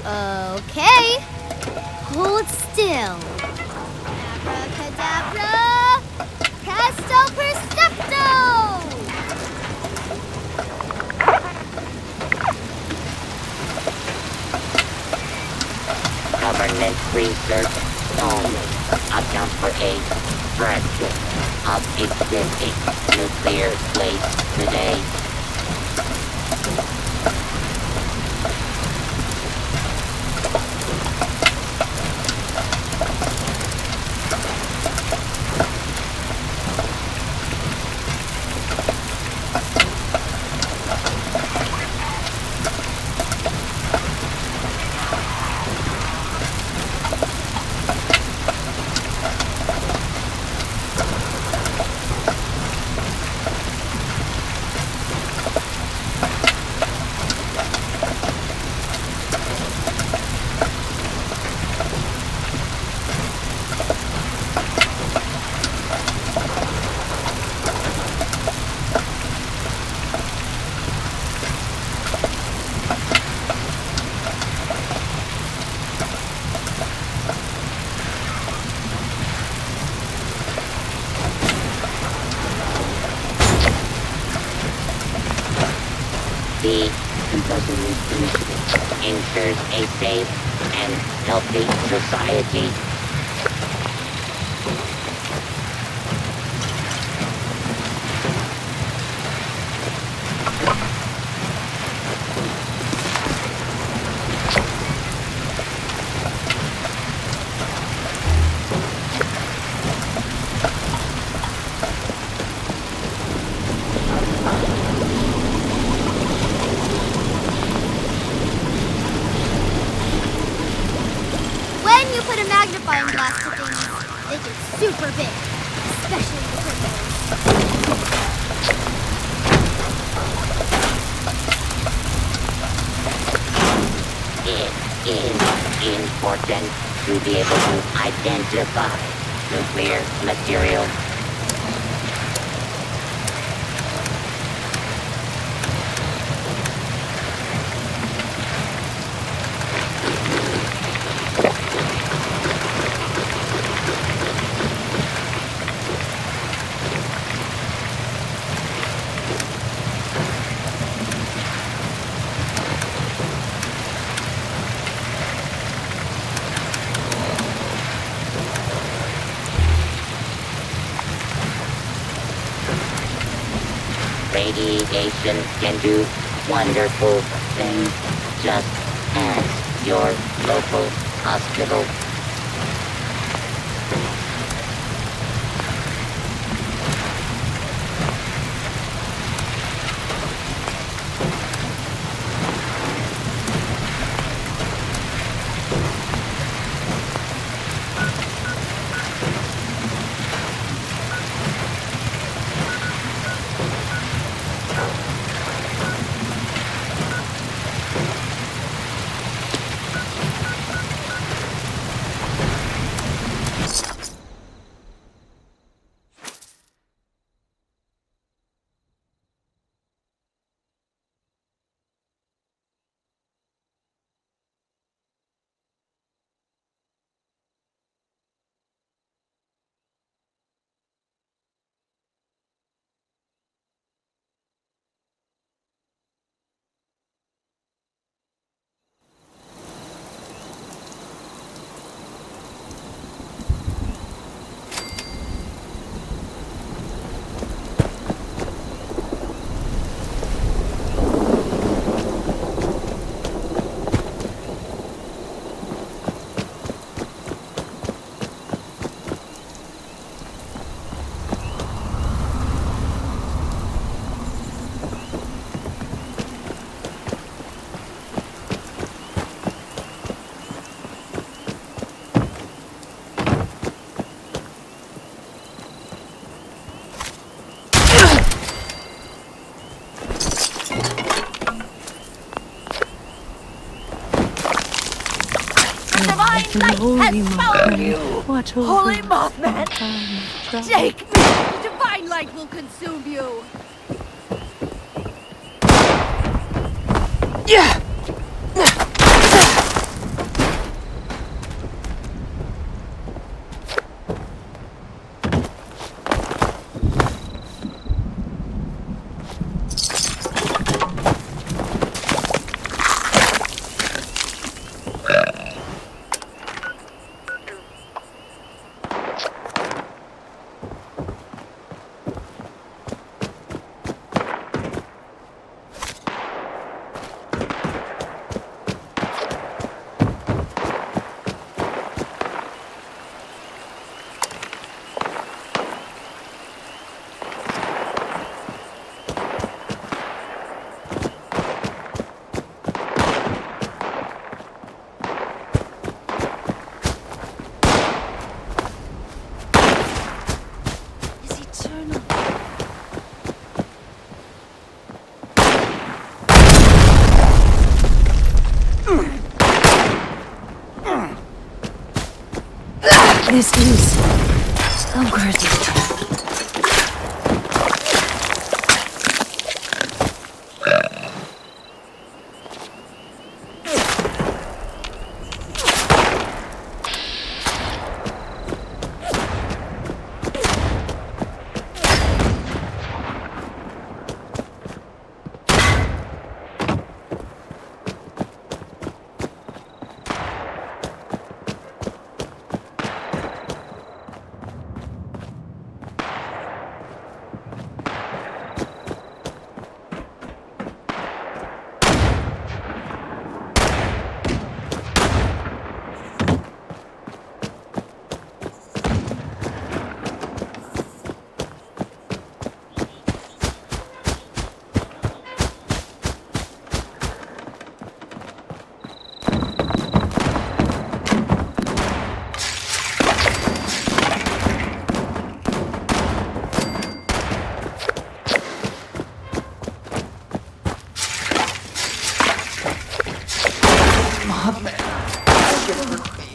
Okay. Hold still. Abracadabra! Presto Percepto! Government research only accounts for a fraction of existing nuclear waste today. The Compulsory Initiative ensures a safe and healthy society. When you put a magnifying glass to things, they get super big, especially the criminals. It is important to be able to identify nuclear material. Radiation can do wonderful things, just as your local hospital. Divine light has found you! Holy Mothman! Take me! Divine light will consume you! This is so worth it.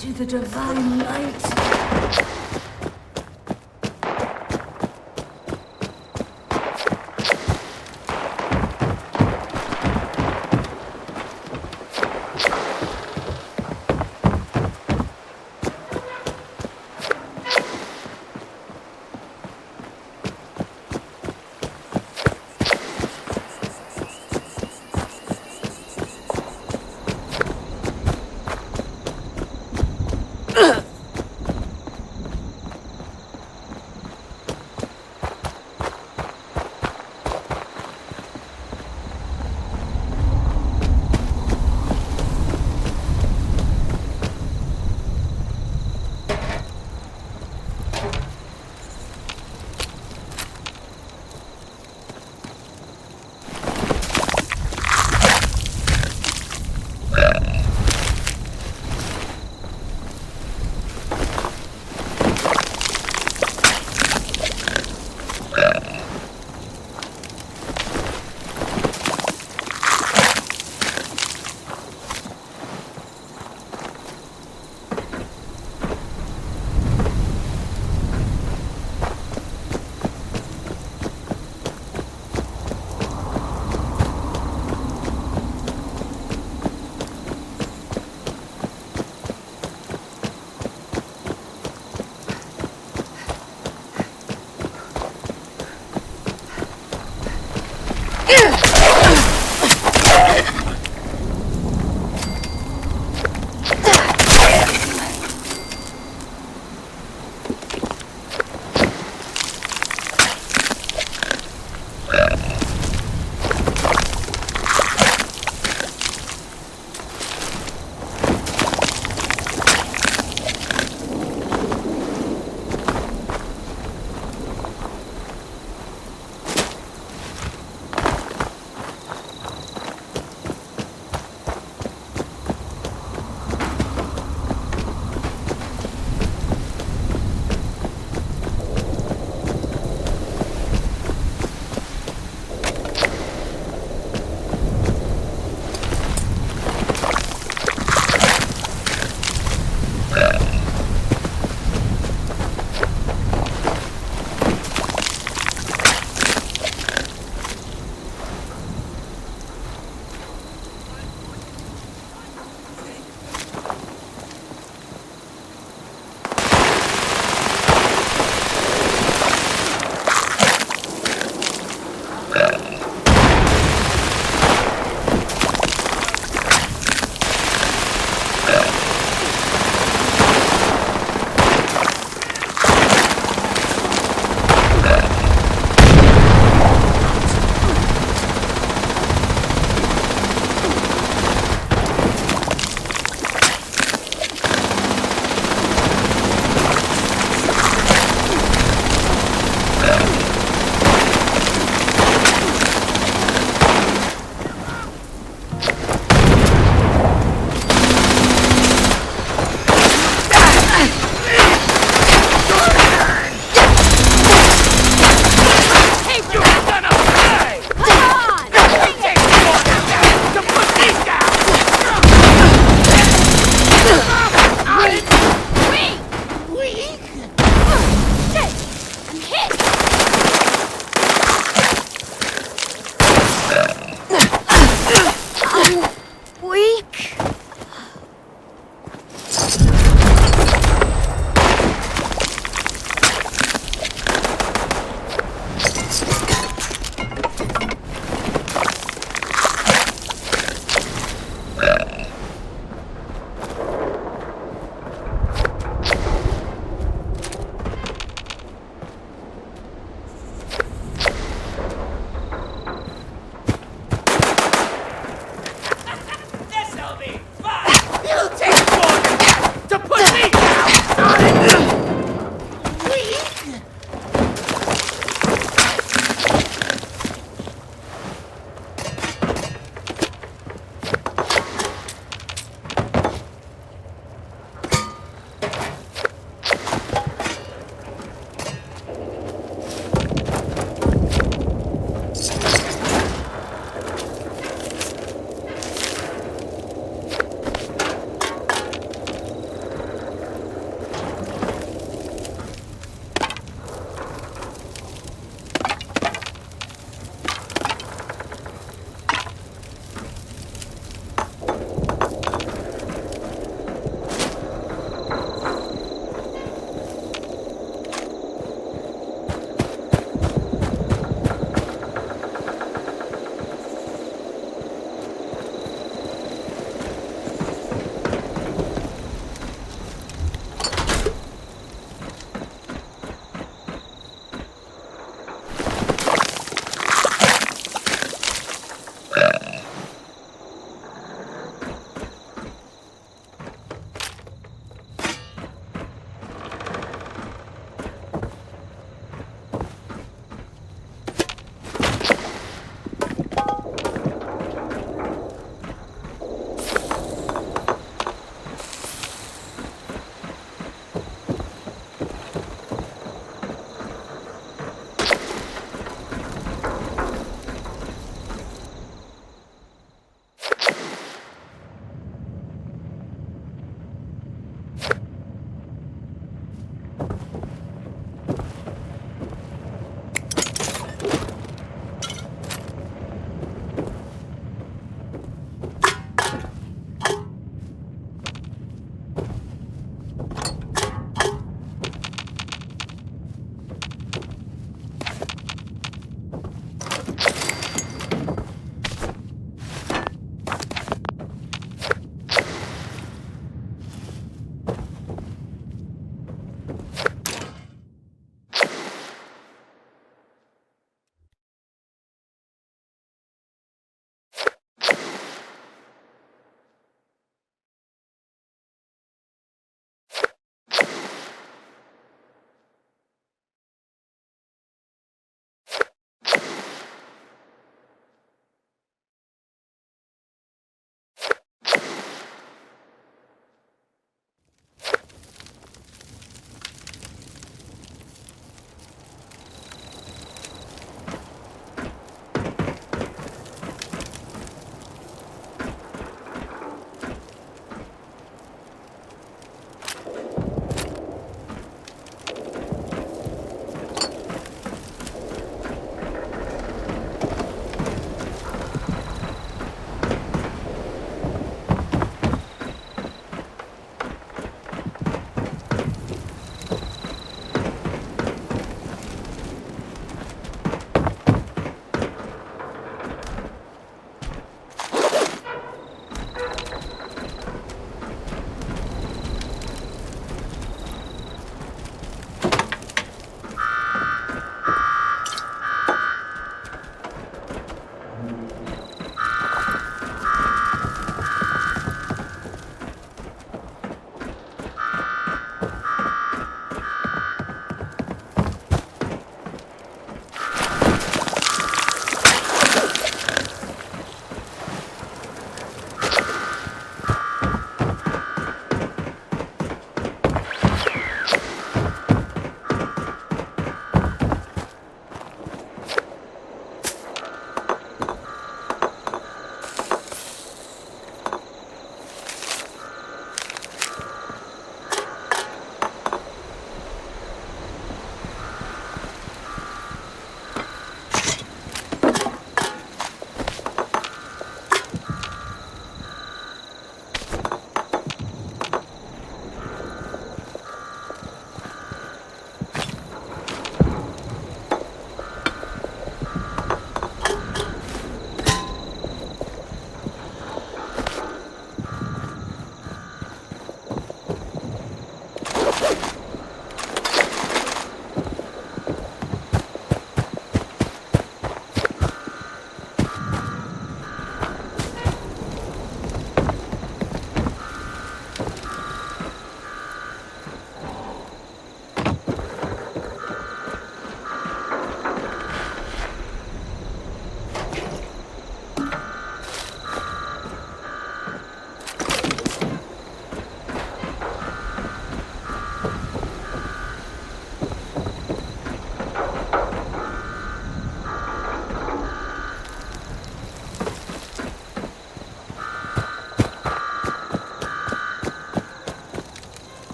To the divine light.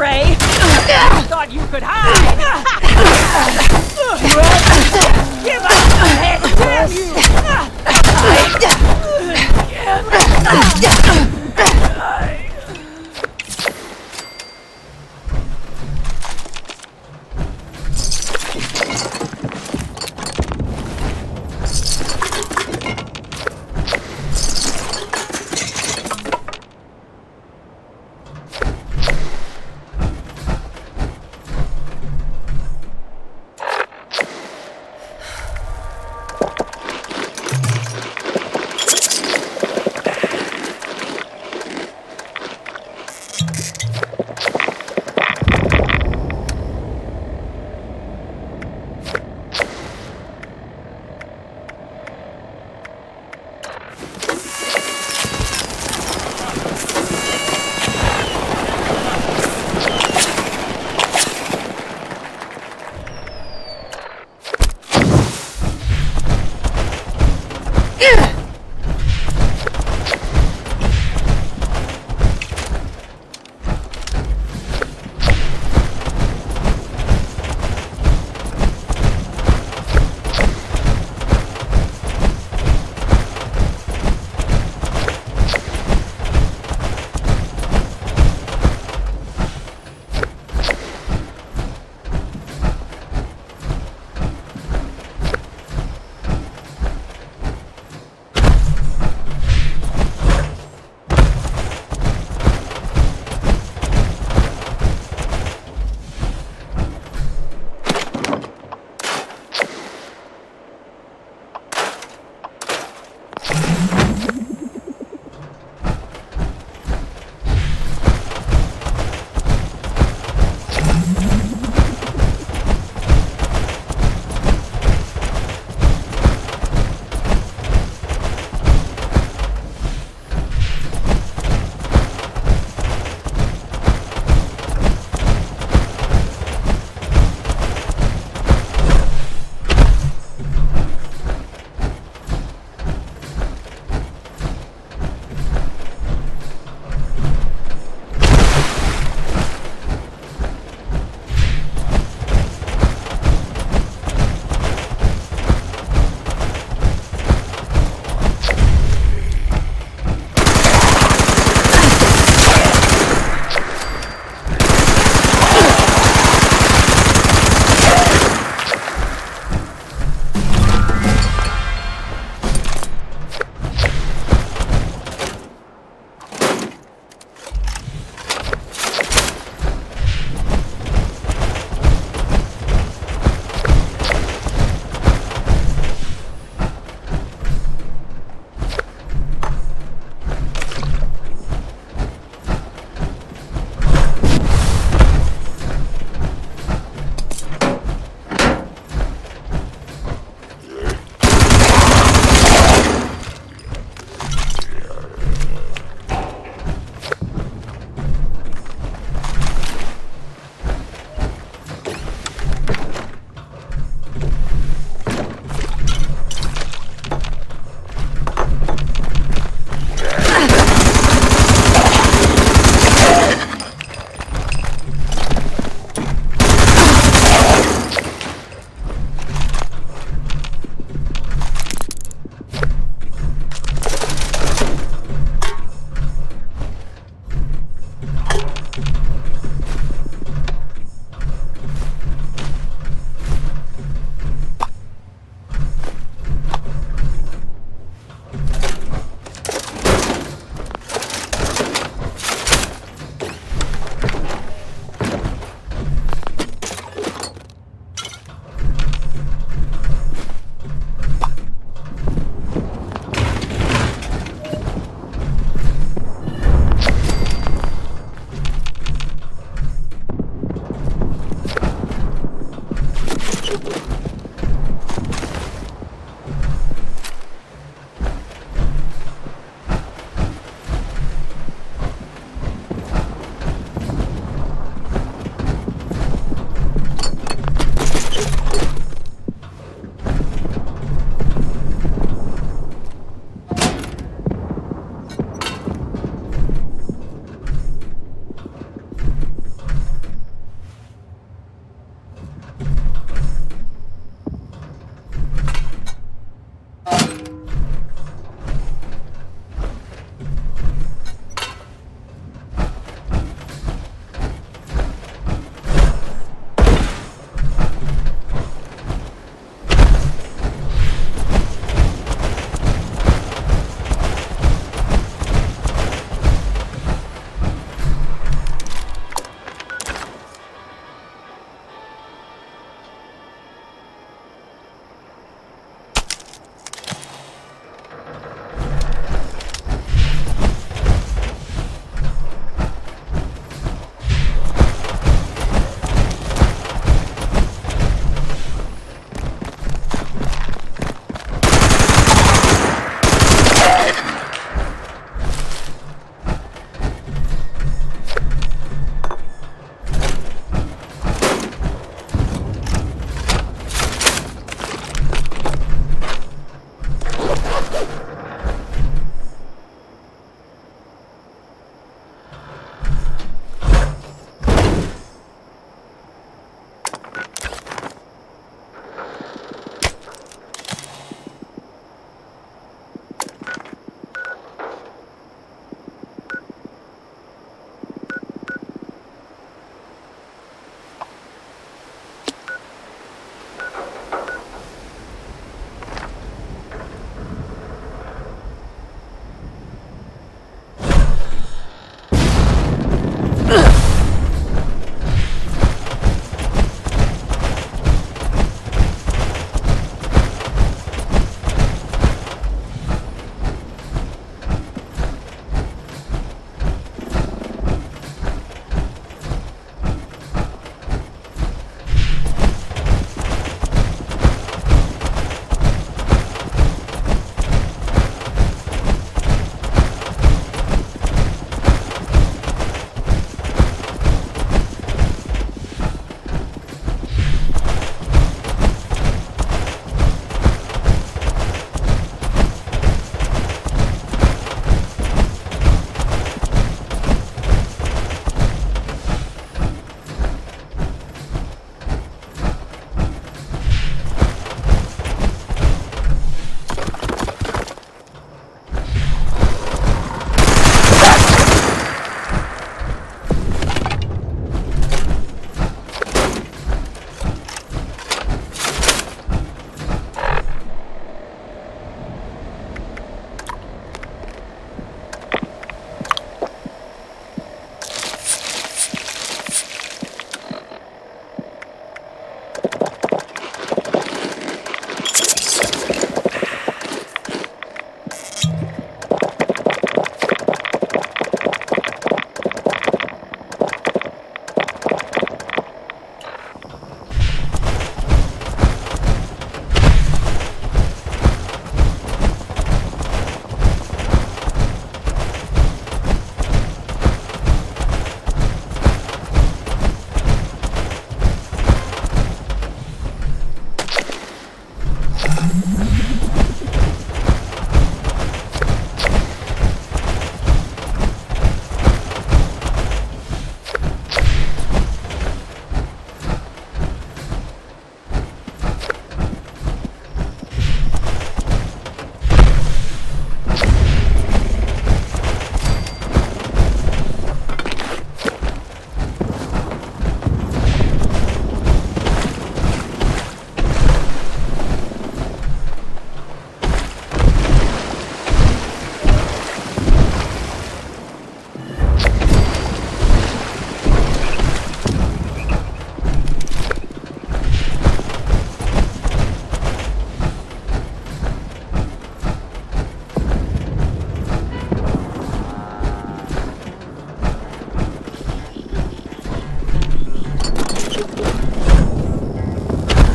prey. Thought you could hide. Give up the head, damn you!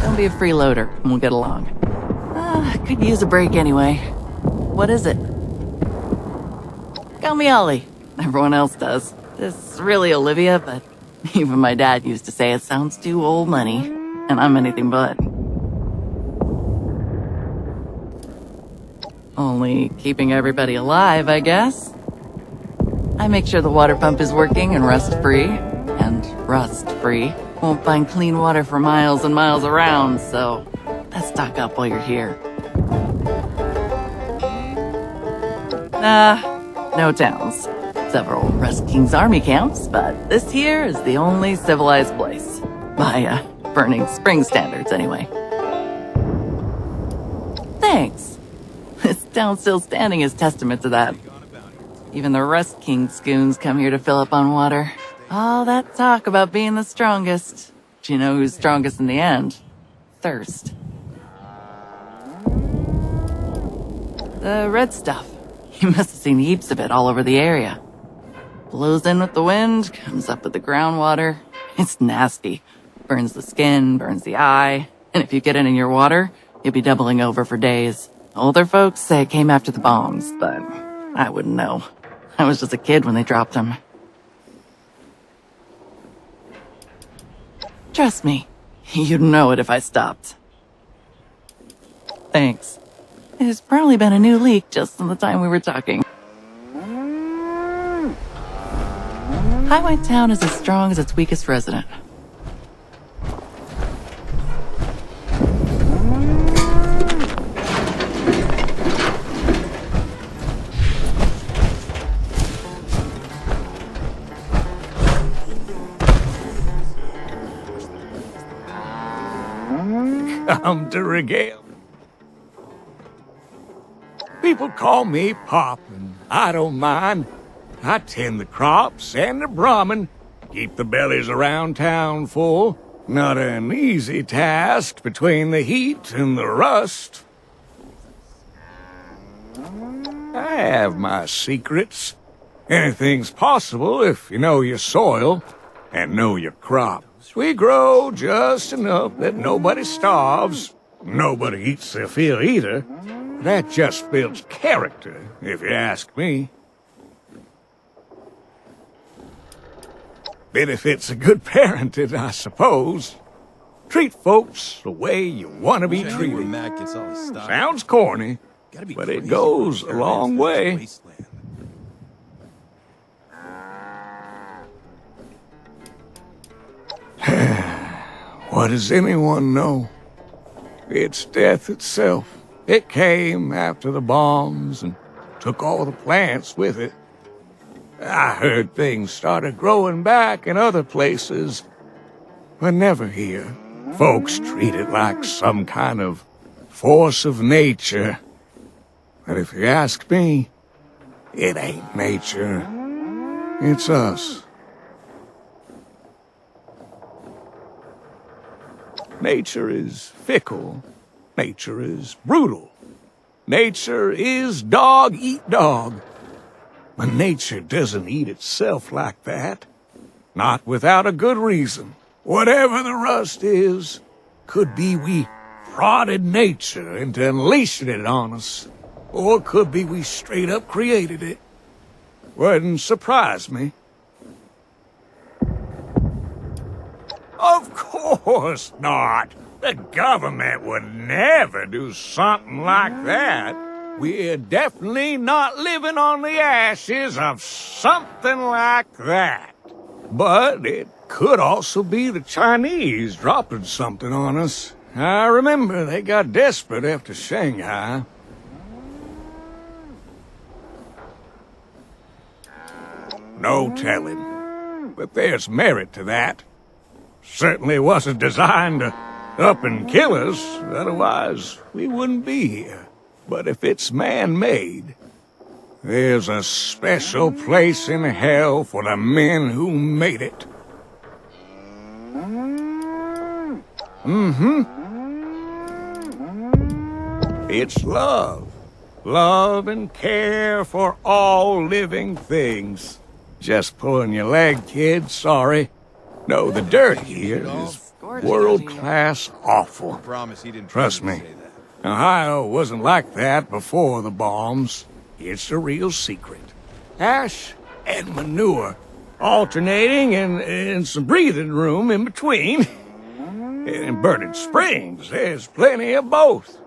Don't be a freeloader, and we'll get along. Could use a break anyway. What is it? Call me Ollie. Everyone else does. This is really Olivia, but even my dad used to say it sounds too old money, and I'm anything but. Only keeping everybody alive, I guess. I make sure the water pump is working and rust-free. And rust-free. Won't find clean water for miles and miles around, so let's stock up while you're here. No towns. Several Rust King's army camps, but this here is the only civilized place. By, Burning Spring standards, anyway. Thanks. This town still standing is testament to that. Even the Rust King scoons come here to fill up on water. All that talk about being the strongest. Do you know who's strongest in the end? Thirst. The red stuff. You must have seen heaps of it all over the area. Blows in with the wind, comes up with the groundwater. It's nasty. Burns the skin, burns the eye. And if you get it in your water, you'll be doubling over for days. Older folks say it came after the bombs, but I wouldn't know. I was just a kid when they dropped them. Trust me, you'd know it if I stopped. Thanks. There's probably been a new leak just in the time we were talking. Highway Town is as strong as its weakest resident. Come to regale. People call me Pop, and I don't mind. I tend the crops and the Brahmin, Keep the bellies around town full. Not an easy task between the heat and the rust. I have my secrets. Anything's possible if you know your soil and know your crops. We grow just enough that nobody starves. Nobody eats their fill either. That just builds character, if you ask me. Benefits of good parenting, I suppose. Treat folks the way you want to be treated. Sounds corny, but it goes a long way. What does anyone know? It's death itself. It came after the bombs and took all the plants with it. I heard things started growing back in other places, but never here. Folks treat it like some kind of force of nature. But if you ask me, it ain't nature. It's us. Nature is fickle. Nature is brutal. Nature is dog eat dog. But nature doesn't eat itself like that. Not without a good reason. Whatever the rust is, could be we prodded nature into unleashing it on us. Or could be we straight up created it. Wouldn't surprise me. Of course not. The government would never do something like that. We're definitely not living on the ashes of something like that. But it could also be the Chinese dropping something on us. I remember they got desperate after Shanghai. No telling. But there's merit to that. Certainly wasn't designed to up and kill us, otherwise we wouldn't be here. But if it's man-made, there's a special place in hell for the men who made it. It's love. Love and care for all living things. Just pulling your leg, kid, sorry. No, the dirt here is world-class awful. Trust me. Ohio wasn't like that before the bombs. It's a real secret. Ash and manure, alternating and some breathing room in between. In Burning Springs, there's plenty of both.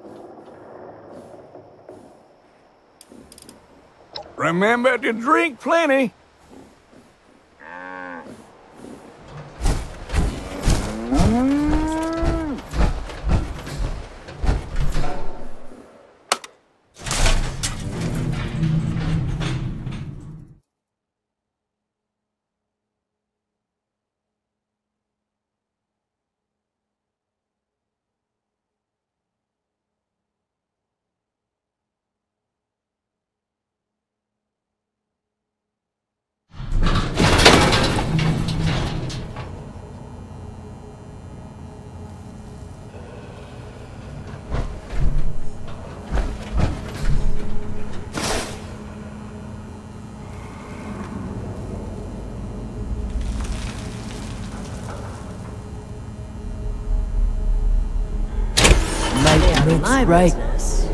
Remember to drink plenty. My brightness.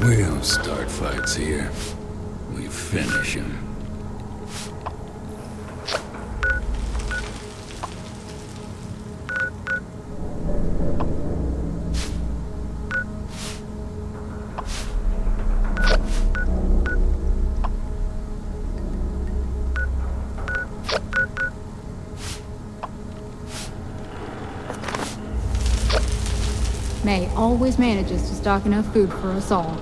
We don't start fights here. We finish them. May always manages to stock enough food for us all.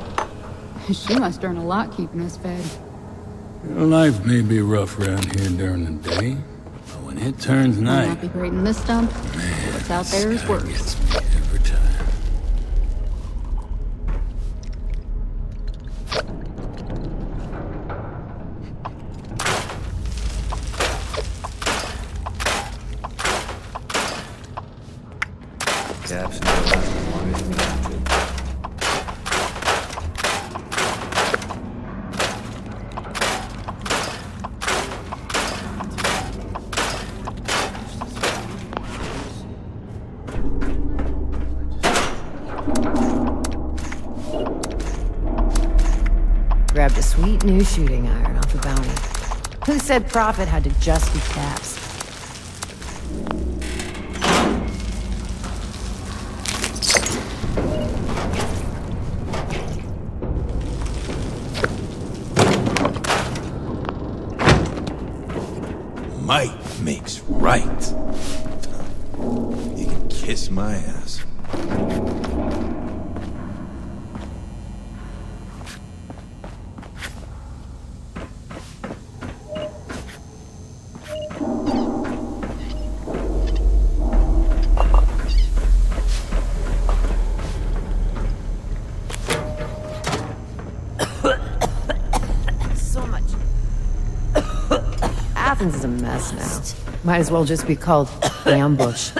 She must earn a lot keeping us fed. Your life may be rough around here during the day, but when it turns Might night, not be great in this stump. What's out there is sky worse. gets me every time. Caps never last as long as you need them to. Grabbed a sweet new shooting iron off the bounty. Who said profit had to just be caps? Might makes right. You can kiss my ass. So much. Athens is a mess now. Might as well just be called Ambush.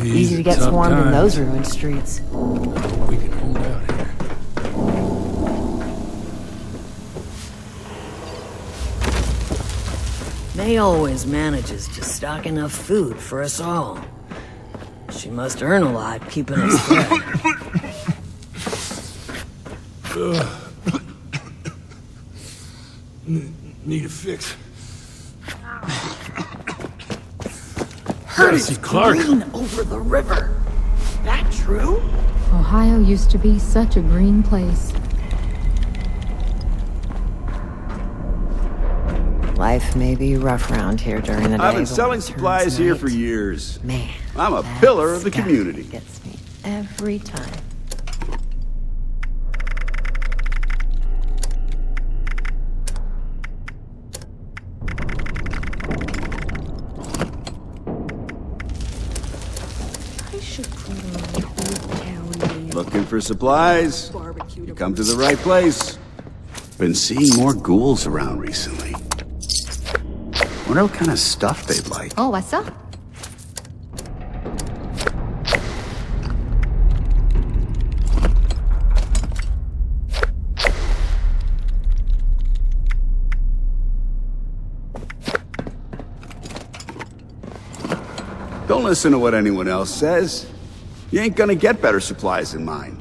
Easy to get swarmed in those ruined streets. We can hold out here. May always manages to stock enough food for us all. She must earn a lot keeping us fed. Need a fix. Gotta see Clark. Over the river. That true? Ohio used to be such a green place. Life may be rough around here during the day. I've been but selling when it turns supplies here night, for years. Man, I'm a that pillar of the sky community. Gets me every time. I should put on Old Town Mail. Looking for supplies? You come to the right place. Been seeing more ghouls around recently. Wonder what kind of stuff they'd like. Oh, what's up? Don't listen to what anyone else says. You ain't gonna get better supplies than mine.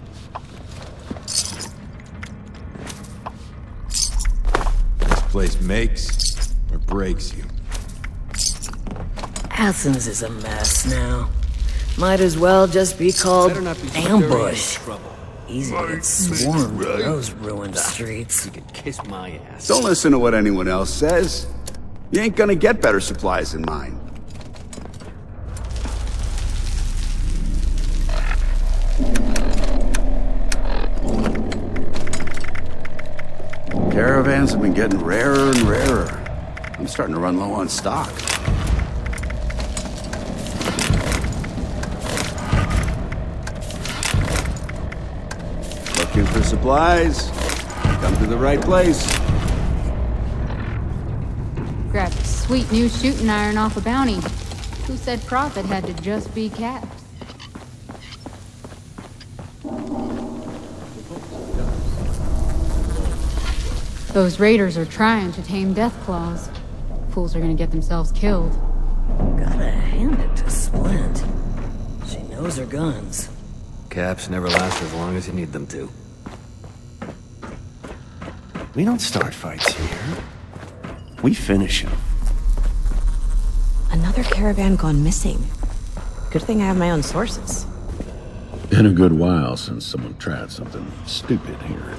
This place makes or breaks you. Athens is a mess now. Might as well just be called Ambush. Easy to get swarmed in those ruined streets. You can kiss my ass. Don't listen to what anyone else says. You ain't gonna get better supplies than mine. Caravans have been getting rarer and rarer. I'm starting to run low on stock. Looking for supplies? Come to the right place. Grabbed a sweet new shooting iron off a bounty. Who said profit had to just be caps? Those raiders are trying to tame Deathclaws. Fools are gonna get themselves killed. Gotta hand it to Splint. She knows her guns. Caps never last as long as you need them to. We don't start fights here. We finish them. Another caravan gone missing. Good thing I have my own sources. Been a good while since someone tried something stupid here.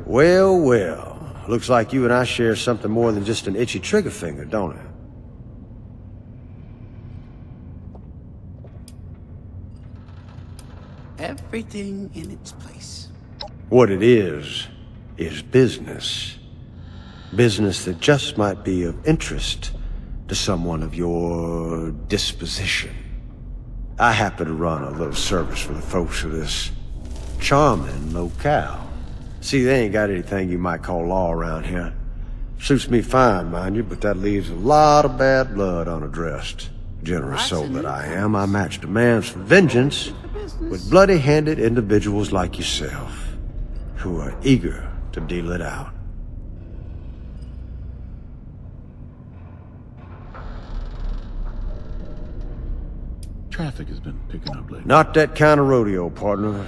Well, well. Looks like you and I share something more than just an itchy trigger finger, don't it? everything in its place. What it is business. Business that just might be of interest to someone of your disposition. I happen to run a little service for the folks of this charming locale. See, they ain't got anything you might call law around here. Suits me fine, mind you, but that leaves a lot of bad blood unaddressed. Generous soul that I am, I match demands for vengeance with bloody-handed individuals like yourself, who are eager to deal it out. Traffic has been picking up lately. Not that kind of rodeo, partner.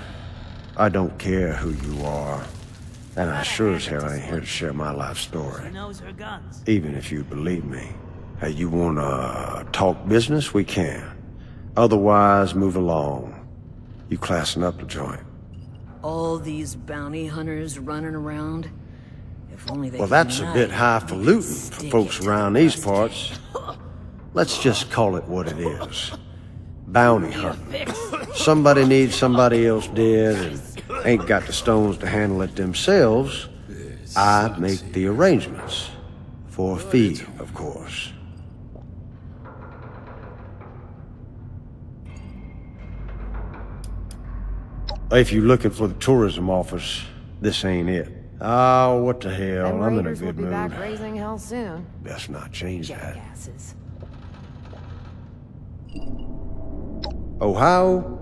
I don't care who you are. And I sure as hell ain't here to share my life story. Even if you believe me. Hey, you wanna talk business? We can. Otherwise, move along. You classing up the joint. All these bounty hunters running around. If only they Well, that's a bit highfalutin for folks around these parts. Let's just call it what it is. Bounty hunting. Somebody needs somebody else dead and ain't got the stones to handle it themselves. I make the arrangements. For a fee, of course. If you're looking for the tourism office, this ain't it. Oh, what the hell, Them I'm in a raiders will good be back mood. raising hell soon. Best not change that. Jackasses. Ohio?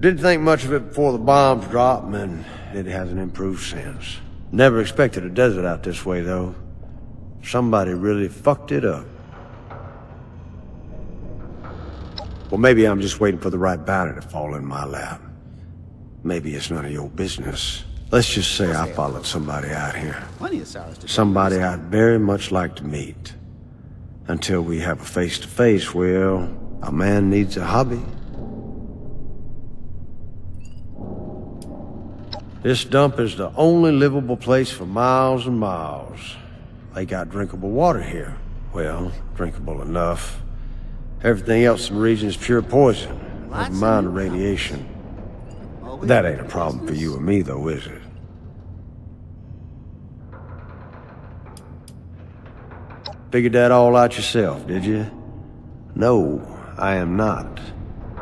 Didn't think much of it before the bombs dropped, and it hasn't improved since. Never expected a desert out this way, though. Somebody really fucked it up. Well, maybe I'm just waiting for the right bounty to fall in my lap. Maybe it's none of your business. Let's just say I followed somebody out here. Plenty of sours to Somebody I'd very much like to meet. Until we have a face-to-face, well, a man needs a hobby. This dump is the only livable place for miles and miles. They got drinkable water here. Well, drinkable enough. Everything else in the region is pure poison. Never mind the radiation. That ain't a problem for you or me, though, is it? Figured that all out yourself, did you? No, I am not.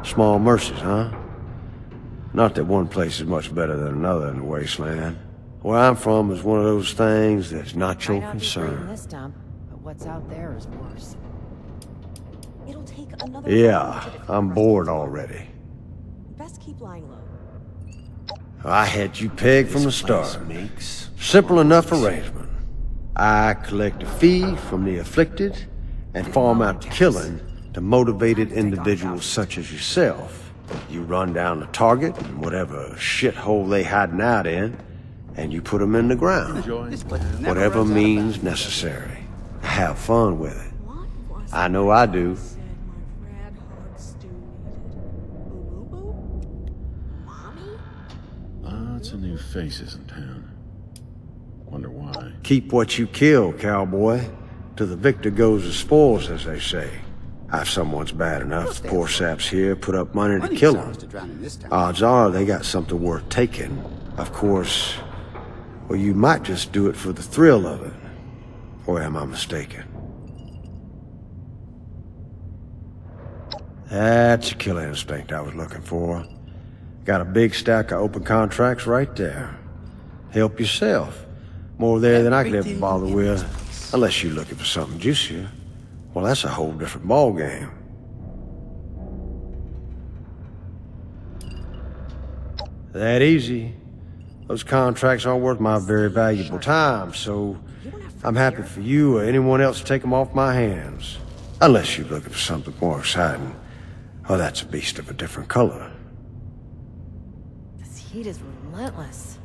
Small mercies, huh? Not that one place is much better than another in the wasteland. Where I'm from is one of those things that's not your Might not be free in concern. this dump, but what's out there is worse. It'll take another Yeah, I'm bored already. Best keep lying low. I had you pegged from the start. Simple enough arrangement. I collect a fee from the afflicted and farm out the killing to motivated individuals such as yourself. You run down the target and whatever shithole they hiding out in, and you put them in the ground. Whatever means necessary. Have fun with it. I know I do. Lots of new faces in town. Wonder why. Keep what you kill, cowboy. To the victor goes the spoils, as they say. If someone's bad enough, the poor saps here put up money to kill them. Odds are they got something worth taking. Of course, well, you might just do it for the thrill of it. Or am I mistaken? That's a killer instinct I was looking for. Got a big stack of open contracts right there. Help yourself. More there than I could ever bother with. Unless you're looking for something juicier. Well, that's a whole different ballgame. That easy. Those contracts aren't worth my very valuable time, so I'm happy for you or anyone else to take them off my hands. Unless you're looking for something more exciting. Oh, that's a beast of a different color. This heat is relentless.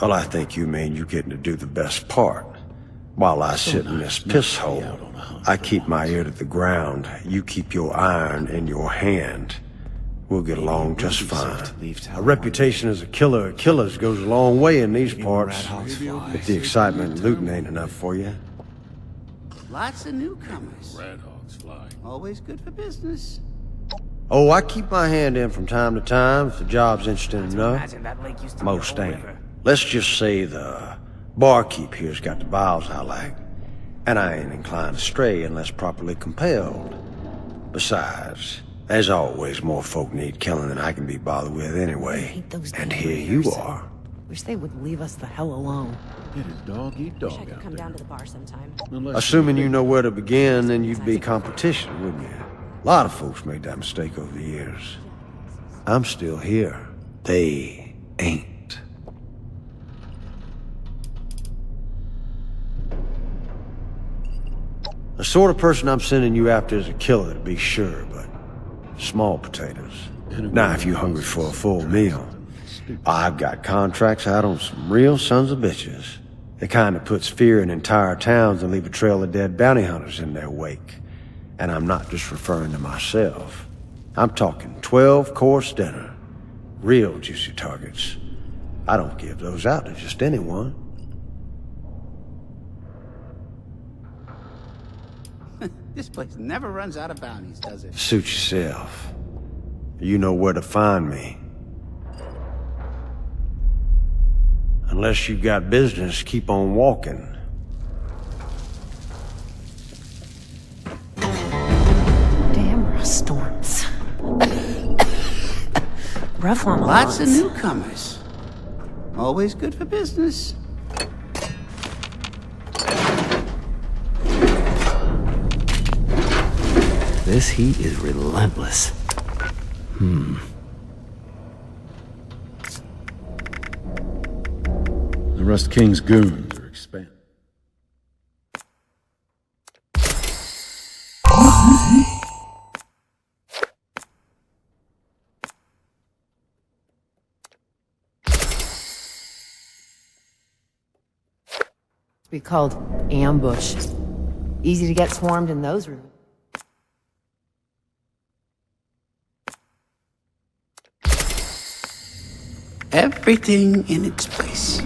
Well, I think you mean you getting to do the best part. While I sit in this piss hole, I keep my ear to the ground. You keep your iron in your hand. We'll get along just fine. A reputation as a killer of killers goes a long way in these parts. If the excitement and looting ain't enough for you. Lots of newcomers. Red hogs fly. Always good for business. Oh, I keep my hand in from time to time if the job's interesting enough. Most ain't. Let's just say the barkeep here's got the bowels I like, and I ain't inclined to stray unless properly compelled. Besides, there's always more folk need killing than I can be bothered with anyway. And here you are. Wish they would leave us the hell alone. It is dog eat Wish I dog could out come there. down to the bar sometime. Assuming you know where to begin, then you'd be competition, wouldn't you? A lot of folks made that mistake over the years. I'm still here. They ain't. The sort of person I'm sending you after is a killer, to be sure, but small potatoes. Now, if you're hungry for a full meal, I've got contracts out on some real sons of bitches. The kind that puts fear in entire towns and leave a trail of dead bounty hunters in their wake. And I'm not just referring to myself. I'm talking 12-course dinner. Real juicy targets. I don't give those out to just anyone. This place never runs out of bounties, does it? Suit yourself. You know where to find me. Unless you've got business, keep on walking. Damn rust storms. Rough on the Lots of lungs. newcomers. Always good for business. This heat is relentless. The Rust King's goons are expanding. Be called ambush. Easy to get swarmed in those rooms. Everything in its place.